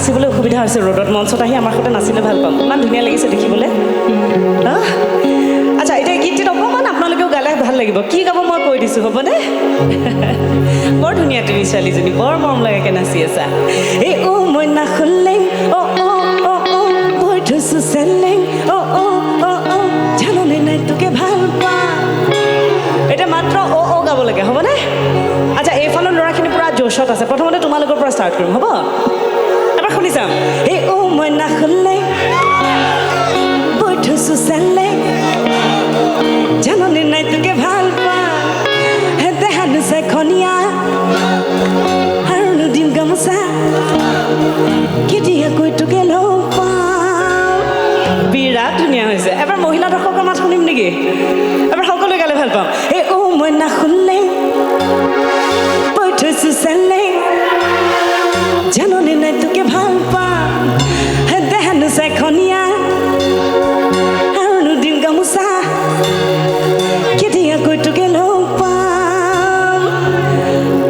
নাচিবলৈ অসুবিধা হৈছে ৰ'দত মঞ্চত আহি আমাৰ সৈতে নাচিলে ভাল পাম ইমান ধুনীয়া লাগিছে দেখিবলৈ আচ্ছা এতিয়া গীতটিত অকণমান আপোনালোকেও গালে ভাল লাগিব কি গাব মই কৈ দিছোঁ হ'বনে বৰ ধুনীয়া তুমি ছোৱালীজনী বৰ মৰম লাগাকৈ নাচি আছা এই মই নাখুলেং বৈ থৈছোঁ চেলেং জাননে নাই তোকে ভাল পা এতিয়া মাত্ৰ গাব লাগে হ'বনে আচ্ছা এইফালৰ ল'ৰাখিনি পূৰা জোচত আছে প্ৰথমতে তোমালোকৰ পৰা ষ্টাৰ্ট কৰিম হ'ব এবাৰ শুনি চাম এই মই নাখুলেং বৈ থৈছোঁ চেলেং জাননে নাই তোকে ভাল পা দেহানো চাই খনিয়া আৰু দিম গামোচা কেতিয়াকৈ তোকে লগ পাম বিৰাট ধুনীয়া হৈছে এবাৰ মহিলা দৰ্শকৰ মাত শুনিম নেকি এবাৰ সকলোৱে গালে ভাল পাম এই মই নাখুলেং বৈ থৈছোঁ চেলেং জাননে নাই তোকে ভাল পাম দেহানো চাই খনিয়া আৰু দিম গামোচা কেতিয়াকৈ তোকে লগ পাম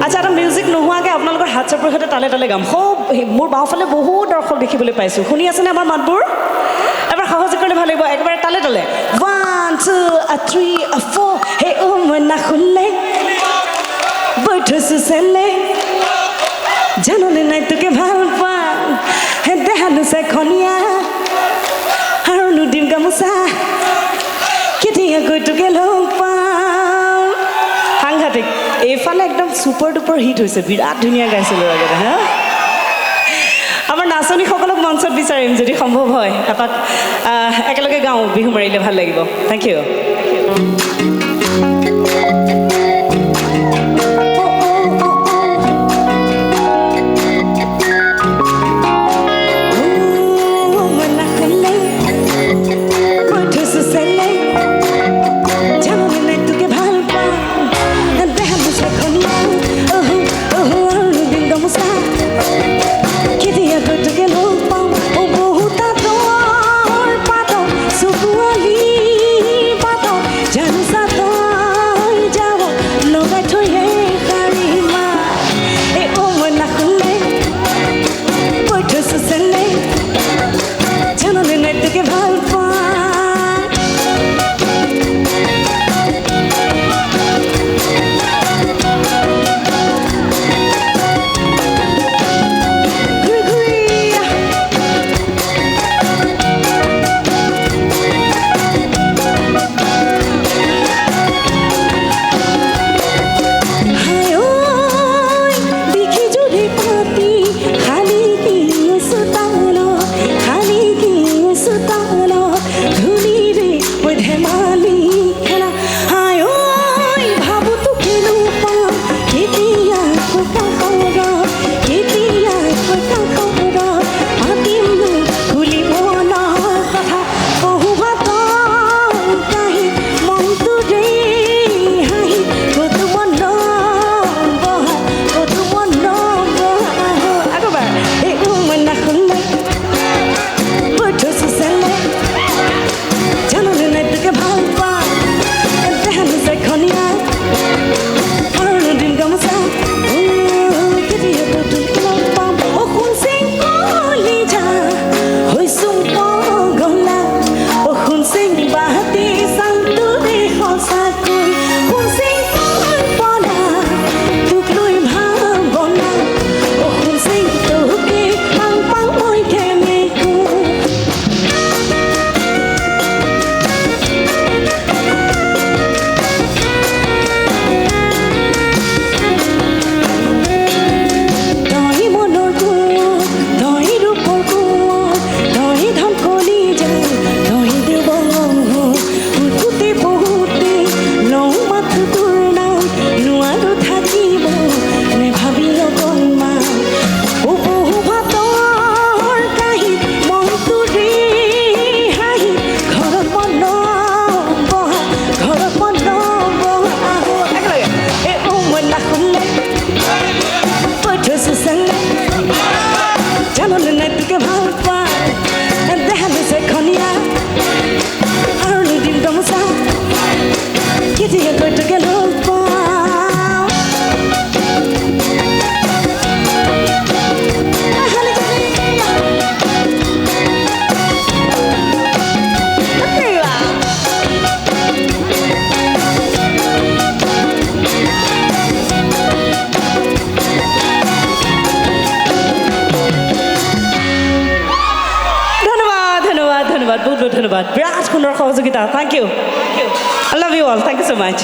আচ্ছা এটা মিউজিক নোহোৱাকৈ আপোনালোকৰ হাত চাপৰ সৈতে তালে তালে গাম খুব মোৰ বাওঁফালে বহুত দৰ্শক দেখিবলৈ পাইছোঁ শুনি আছেনে আমাৰ মাতবোৰ এবাৰ সহজে কৰিলে ভাল লাগিব একেবাৰে তালে তালে 1 2 3 4 হে মই নাখুলেং বৈ থৈছোঁ চেলেং জাননে নাই তোকে ভাল পাম দেহানো চাই খনিয়া আৰু দিম গামোচা কেতিয়াকৈ তোকে লগ পাম সাংঘাতিক এইফালে একদম ছুপাৰ ডুপাৰ হিট হৈছে বিৰাট ধুনীয়া গাইছে ল'ৰাকেইটা হা আমাৰ নাচনীসকলক মঞ্চত বিচাৰিম যদি সম্ভৱ হয় এপাক একেলগে গাওঁ বিহু মাৰিলে ভাল লাগিব থেংক ইউ ধন্যবাদ বহুত বহুত ধন্যবাদ বিৰাট সুন্দৰ সহযোগিতা thank you I love you all thank you so' much